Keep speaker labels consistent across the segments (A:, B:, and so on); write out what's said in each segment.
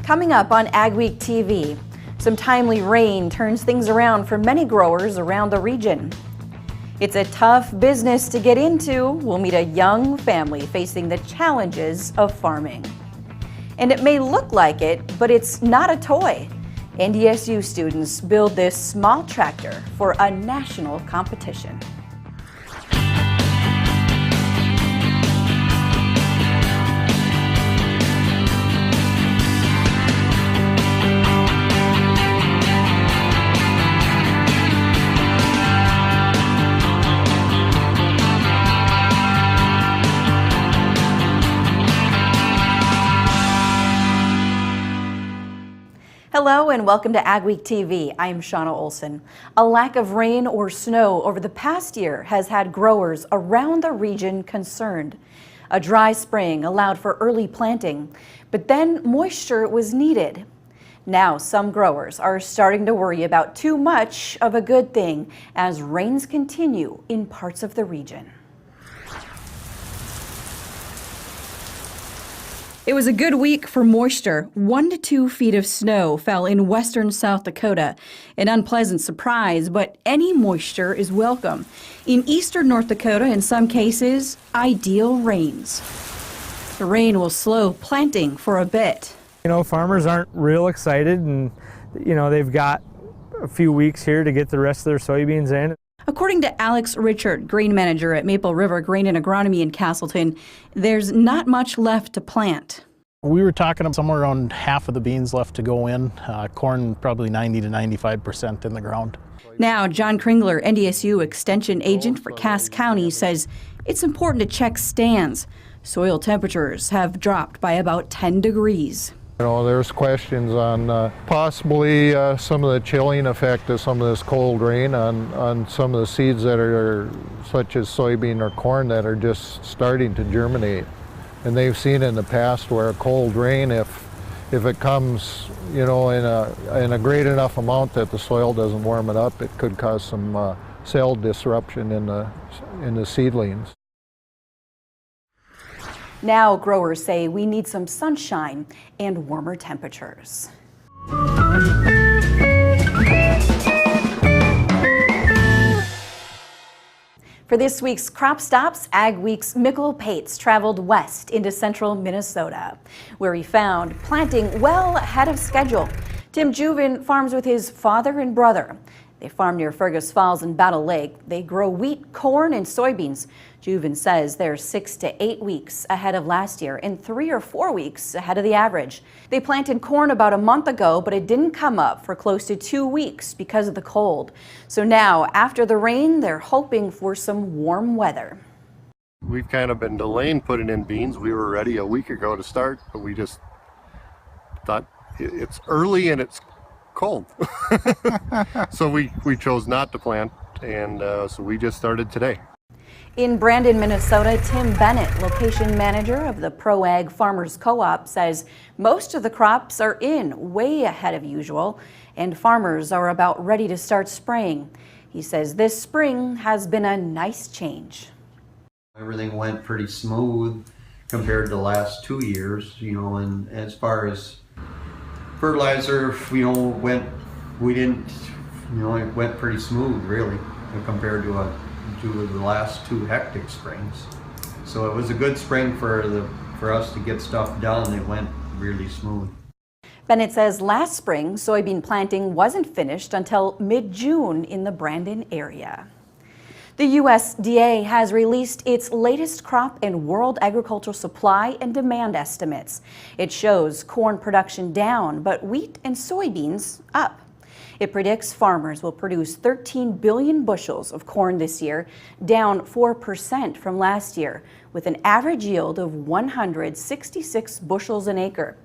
A: Coming up on AgweekTV, some timely rain turns things around for many growers around the region. It's a tough business to get into. We'll meet a young family facing the challenges of farming. And it may look like it, but it's not a toy. NDSU students build this small tractor for a national competition. Hello and welcome to AgweekTV. I am Shawna Olson. A lack of rain or snow over the past year has had growers around the region concerned. A dry spring allowed for early planting, but then moisture was needed. Now some growers are starting to worry about too much of a good thing as rains continue in parts of the region. It was a good week for moisture. 1 to 2 feet of snow fell in western South Dakota. An unpleasant surprise, but any moisture is welcome. In eastern North Dakota, in some cases, ideal rains. The rain will slow planting for a bit.
B: You know, farmers aren't real excited, and they've got a few weeks here to get the rest of their soybeans in.
A: According to Alex Richard, grain manager at Maple River Grain and Agronomy in Castleton, there's not much left to plant.
C: We were talking somewhere around half of the beans left to go in, corn probably 90 to 95% in the ground.
A: Now, John Kringler, NDSU extension agent for Cass County, says it's important to check stands. Soil temperatures have dropped by about 10 degrees.
D: You know, there's questions on possibly some of the chilling effect of some of this cold rain on some of the seeds that are such as soybean or corn that are just starting to germinate. And they've seen in the past where a cold rain, if it comes, in a great enough amount that the soil doesn't warm it up, it could cause some cell disruption in the seedlings.
A: Now growers say we need some sunshine and warmer temperatures. For this week's Crop Stops, Agweek's Mikkel Pates traveled west into central Minnesota, where he found planting well ahead of schedule. Tim Juven farms with his father and brother. They farm near Fergus Falls and Battle Lake. They grow wheat, corn, and soybeans. Juven says they're 6 to 8 weeks ahead of last year and 3 or 4 weeks ahead of the average. They planted corn about a month ago, but it didn't come up for close to 2 weeks because of the cold. So now, after the rain, they're hoping for some warm weather.
E: We've kind of been delaying putting in beans. We were ready a week ago to start, but we just thought it's early and it's cold. So we chose not to plant, and so we just started today.
A: In Brandon, Minnesota, Tim Bennett, location manager of the Pro-Ag Farmers Co-op, says most of the crops are in way ahead of usual, and farmers are about ready to start spraying. He says this spring has been a nice change.
F: Everything went pretty smooth compared to the last 2 years, and as far as fertilizer, it went pretty smooth really compared to the last 2 hectic springs. So it was a good spring for us to get stuff done. It went really smooth.
A: Bennett says last spring, soybean planting wasn't finished until mid-June in the Brandon area. The USDA has released its latest crop and world agricultural supply and demand estimates. It shows corn production down, but wheat and soybeans up. It predicts farmers will produce 13 billion bushels of corn this year, down 4% from last year, with an average yield of 166 bushels an acre.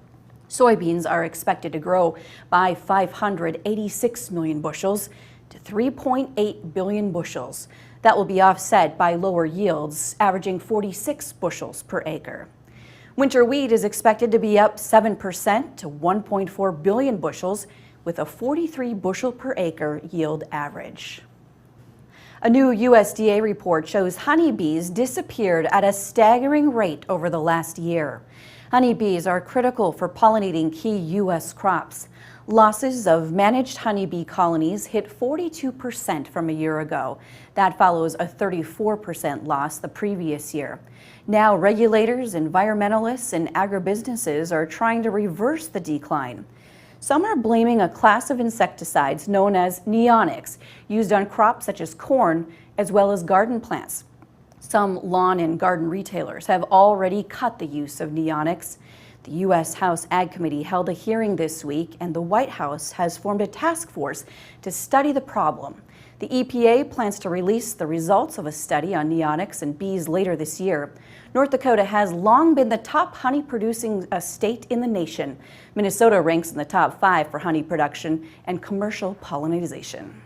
A: Soybeans are expected to grow by 586 million bushels to 3.8 billion bushels. That will be offset by lower yields, averaging 46 bushels per acre. Winter wheat is expected to be up 7% to 1.4 billion bushels, with a 43 bushel per acre yield average. A new USDA report shows honeybees disappeared at a staggering rate over the last year. Honeybees are critical for pollinating key U.S. crops. Losses of managed honeybee colonies hit 42% from a year ago. That follows a 34% loss the previous year. Now regulators, environmentalists, and agribusinesses are trying to reverse the decline. Some are blaming a class of insecticides known as neonics, used on crops such as corn as well as garden plants. Some lawn and garden retailers have already cut the use of neonics. The U.S. House Ag Committee held a hearing this week, and the White House has formed a task force to study the problem. The EPA plans to release the results of a study on neonics and bees later this year. North Dakota has long been the top honey-producing state in the nation. Minnesota ranks in the top 5 for honey production and commercial pollination.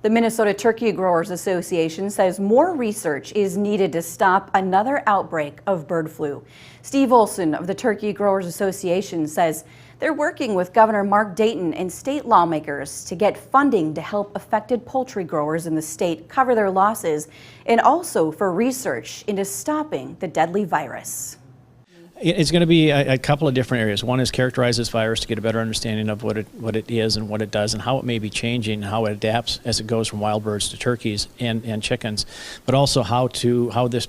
A: The Minnesota Turkey Growers Association says more research is needed to stop another outbreak of bird flu. Steve Olson of the Turkey Growers Association says they're working with Governor Mark Dayton and state lawmakers to get funding to help affected poultry growers in the state cover their losses, and also for research into stopping the deadly virus.
C: It's going to be a couple of different areas. One is characterize this virus to get a better understanding of what it is and what it does and how it may be changing, how it adapts as it goes from wild birds to turkeys and chickens, but also how this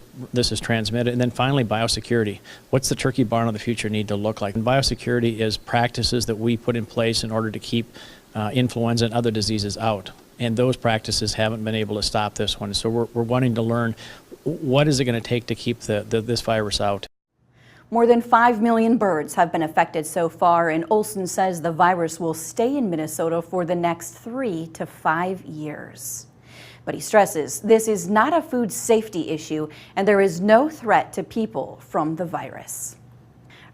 C: is transmitted. And then finally, biosecurity. What's the turkey barn of the future need to look like? And biosecurity is practices that we put in place in order to keep influenza and other diseases out. And those practices haven't been able to stop this one. So we're wanting to learn what is it going to take to keep this virus out.
A: More than 5 million birds have been affected so far, and Olson says the virus will stay in Minnesota for the next 3 to 5 years. But he stresses this is not a food safety issue, and there is no threat to people from the virus.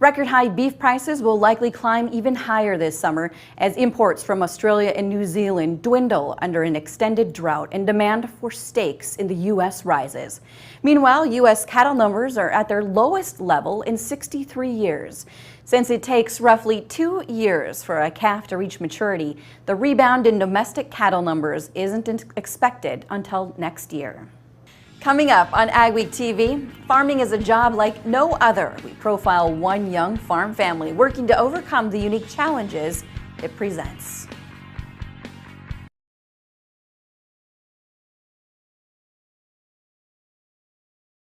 A: Record high beef prices will likely climb even higher this summer as imports from Australia and New Zealand dwindle under an extended drought and demand for steaks in the U.S. rises. Meanwhile, U.S. cattle numbers are at their lowest level in 63 years. Since it takes roughly 2 years for a calf to reach maturity, the rebound in domestic cattle numbers isn't expected until next year. Coming up on AgweekTV, farming is a job like no other. We profile one young farm family working to overcome the unique challenges it presents.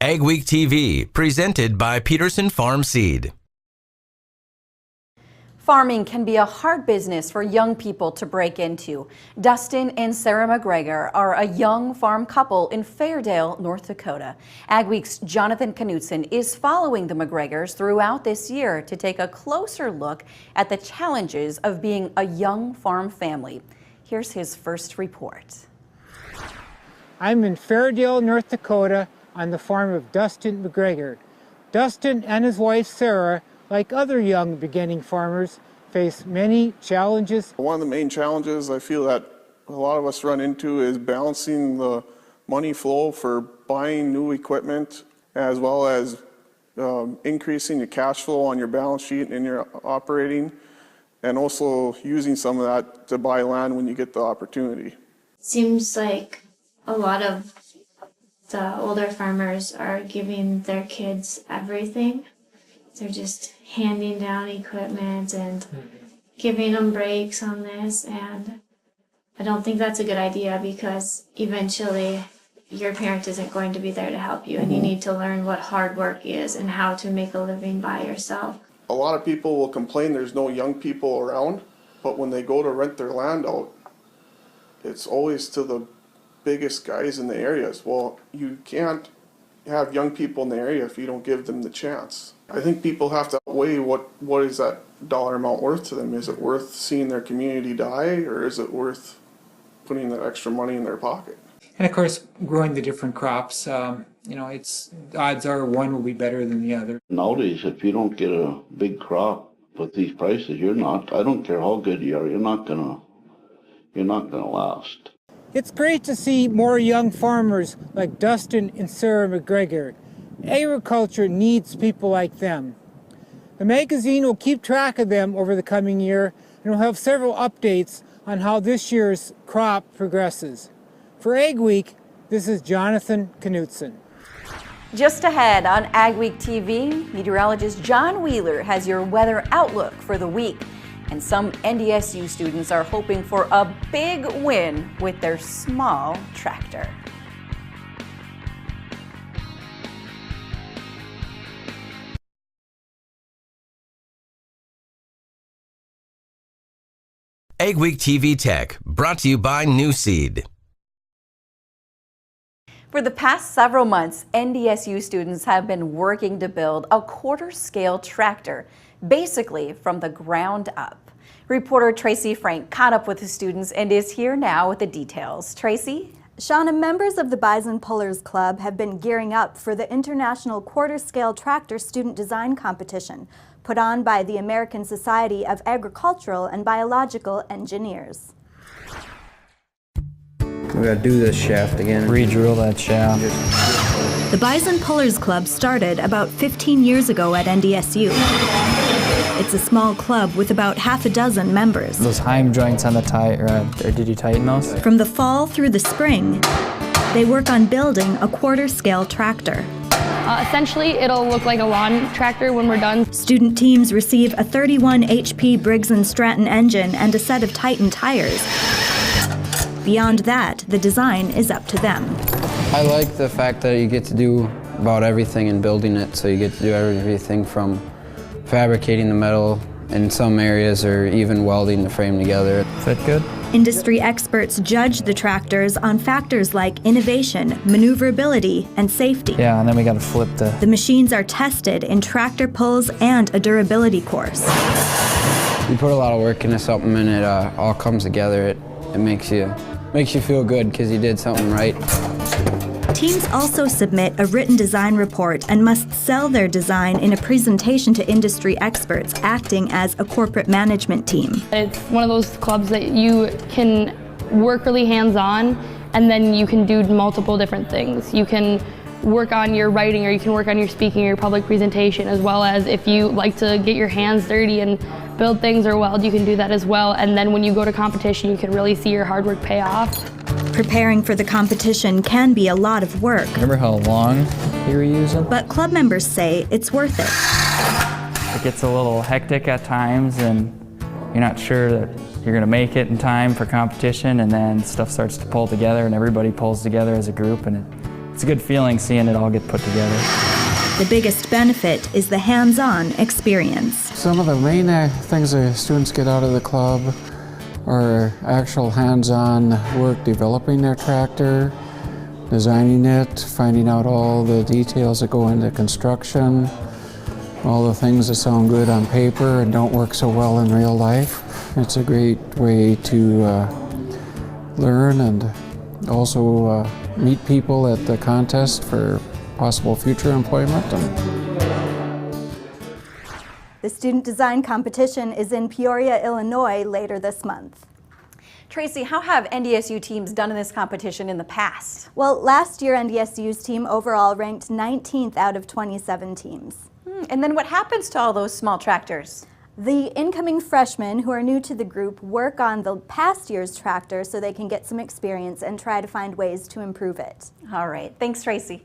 G: AgweekTV, presented by Peterson Farm Seed.
A: Farming can be a hard business for young people to break into. Dustin and Sarah McGregor are a young farm couple in Fairdale, North Dakota. Agweek's Jonathan Knutson is following the McGregors throughout this year to take a closer look at the challenges of being a young farm family. Here's his first report.
H: I'm in Fairdale, North Dakota on the farm of Dustin McGregor. Dustin and his wife Sarah, like other young beginning farmers, face many challenges.
I: One of the main challenges I feel that a lot of us run into is balancing the money flow for buying new equipment as well as increasing the cash flow on your balance sheet and your operating, and also using some of that to buy land when you get the opportunity.
J: Seems like a lot of the older farmers are giving their kids everything. They're just handing down equipment and giving them breaks on this, and I don't think that's a good idea because eventually your parent isn't going to be there to help you, and you need to learn what hard work is and how to make a living by yourself.
I: A lot of people will complain there's no young people around, but when they go to rent their land out, it's always to the biggest guys in the areas. Well, you can't have young people in the area if you don't give them the chance. I think people have to weigh what is that dollar amount worth to them. Is it worth seeing their community die, or is it worth putting that extra money in their pocket?
K: And of course, growing the different crops, it's odds are one will be better than the other.
L: Nowadays, if you don't get a big crop with these prices, I don't care how good you are, you're not gonna last.
H: It's great to see more young farmers like Dustin and Sarah McGregor. Agriculture needs people like them. The magazine will keep track of them over the coming year and will have several updates on how this year's crop progresses. For Agweek, this is Jonathan Knutson.
A: Just ahead on AgweekTV, meteorologist John Wheeler has your weather outlook for the week. And some NDSU students are hoping for a big win with their small tractor.
G: AgweekTV Tech, brought to you by New Seed.
A: For the past several months, NDSU students have been working to build a quarter-scale tractor, basically from the ground up. Reporter Tracy Frank caught up with the students and is here now with the details. Tracy?
M: Shawna, members of the Bison Pullers Club have been gearing up for the International Quarter-Scale Tractor Student Design Competition, put on by the American Society of Agricultural and Biological Engineers.
N: We gotta do this shaft again.
B: Re-drill that shaft.
M: The Bison Pullers Club started about 15 years ago at NDSU. It's a small club with about half a dozen members.
B: Those heim joints on the tire, or did you tighten those?
M: From the fall through the spring, they work on building a quarter-scale tractor.
O: Essentially, it'll look like a lawn tractor when we're done.
M: Student teams receive a 31 HP Briggs & Stratton engine and a set of Titan tires. Beyond that, the design is up to them.
N: I like the fact that you get to do about everything in building it, so you get to do everything from fabricating the metal in some areas or even welding the frame together.
B: Fit good?
M: Industry experts judge the tractors on factors like innovation, maneuverability, and safety.
B: Yeah, and then we got to flip
M: The machines are tested in tractor pulls and a durability course.
N: You put a lot of work into something and it all comes together. It makes you feel good because you did something right.
M: Teams also submit a written design report and must sell their design in a presentation to industry experts acting as a corporate management team.
O: It's one of those clubs that you can work really hands-on and then you can do multiple different things. You can work on your writing or you can work on your speaking or your public presentation, as well as if you like to get your hands dirty and build things or weld, you can do that as well. And then when you go to competition, you can really see your hard work pay off.
M: Preparing for the competition can be a lot of work.
B: Remember how long you were using?
M: But club members say it's worth it.
B: It gets a little hectic at times and you're not sure that you're going to make it in time for competition, and then stuff starts to pull together and everybody pulls together as a group, and it's a good feeling seeing it all get put together.
M: The biggest benefit is the hands-on experience.
P: Some of the main things the students get out of the club are actual hands-on work developing their tractor, designing it, finding out all the details that go into construction, all the things that sound good on paper and don't work so well in real life. It's a great way to learn and also meet people at the contest for possible future employment.
M: The student design competition is in Peoria, Illinois later this month.
A: Tracy, how have NDSU teams done in this competition in the past?
M: Well, last year NDSU's team overall ranked 19th out of 27 teams.
A: And then what happens to all those small tractors?
M: The incoming freshmen who are new to the group work on the past year's tractor so they can get some experience and try to find ways to improve it.
A: All right, thanks Tracy.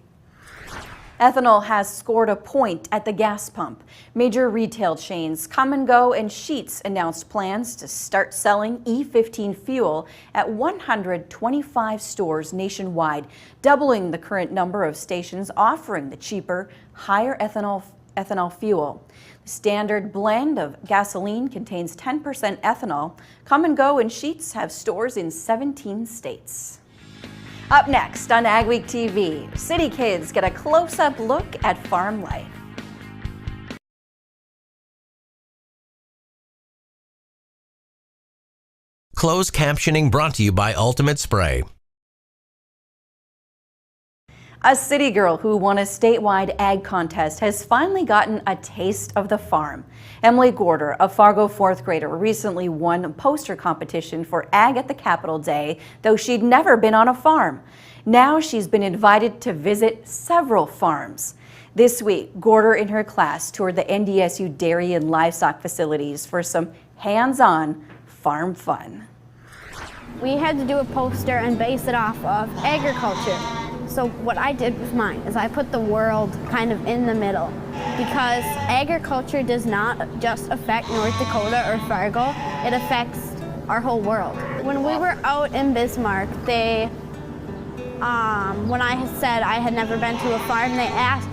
A: Ethanol has scored a point at the gas pump. Major retail chains Come & Go and Sheetz announced plans to start selling E15 fuel at 125 stores nationwide, doubling the current number of stations offering the cheaper, higher ethanol fuel. The standard blend of gasoline contains 10% ethanol. Come & Go and Sheetz have stores in 17 states. Up next on AgweekTV, city kids get a close-up look at farm life.
G: Closed captioning brought to you by Ultimate Spray.
A: A city girl who won a statewide ag contest has finally gotten a taste of the farm. Emily Gorder, a Fargo fourth grader, recently won a poster competition for Ag at the Capitol Day, though she'd never been on a farm. Now she's been invited to visit several farms. This week, Gorder and her class toured the NDSU dairy and livestock facilities for some hands-on farm fun.
Q: We had to do a poster and base it off of agriculture. So what I did with mine is I put the world kind of in the middle, because agriculture does not just affect North Dakota or Fargo, it affects our whole world. When we were out in Bismarck, when I said I had never been to a farm, they asked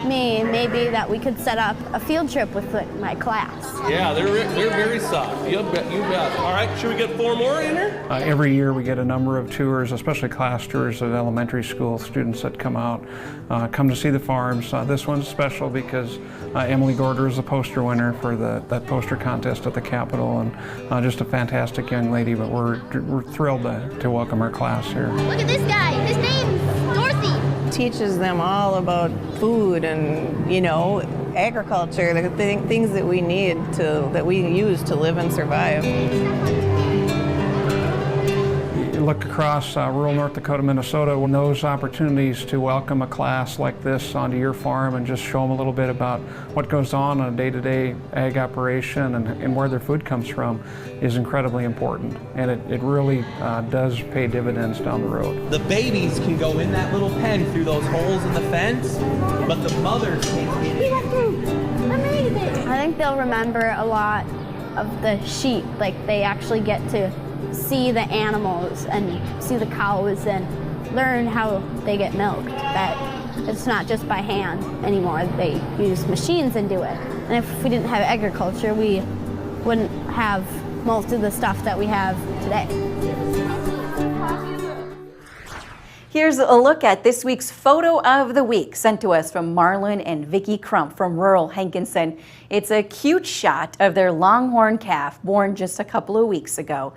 Q: me maybe that we could set up a field trip with my class.
R: Yeah, they're very soft. You bet. All right, should we get 4 more in here?
S: Every year we get a number of tours, especially class tours at elementary school. Students that come out, come to see the farms. This one's special because Emily Gorder is the poster winner for that poster contest at the Capitol, and just a fantastic young lady, but we're thrilled to welcome our class here.
Q: Look at this guy, his name's Dorothy.
T: Teaches them all about food and, you know, agriculture, the things that we need that we use to live and survive.
S: You look across rural North Dakota, Minnesota, when those opportunities to welcome a class like this onto your farm and just show them a little bit about what goes on a day-to-day ag operation and where their food comes from is incredibly important. And it really does pay dividends down the road.
R: The babies can go in that little pen through those holes in the fence, but the mothers can't get in.
Q: I think they'll remember a lot of the sheep, like they actually get to see the animals and see the cows and learn how they get milked, that it's not just by hand anymore. They use machines and do it. And if we didn't have agriculture, we wouldn't have most of the stuff that we have today.
A: Here's a look at this week's photo of the week, sent to us from Marlon and Vicki Crump from rural Hankinson. It's a cute shot of their longhorn calf born just a couple of weeks ago.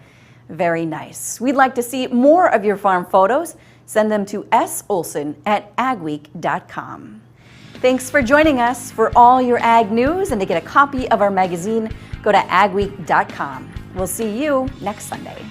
A: Very nice. We'd like to see more of your farm photos. Send them to solson@agweek.com. Thanks for joining us. For all your ag news and to get a copy of our magazine, go to agweek.com. We'll see you next Sunday.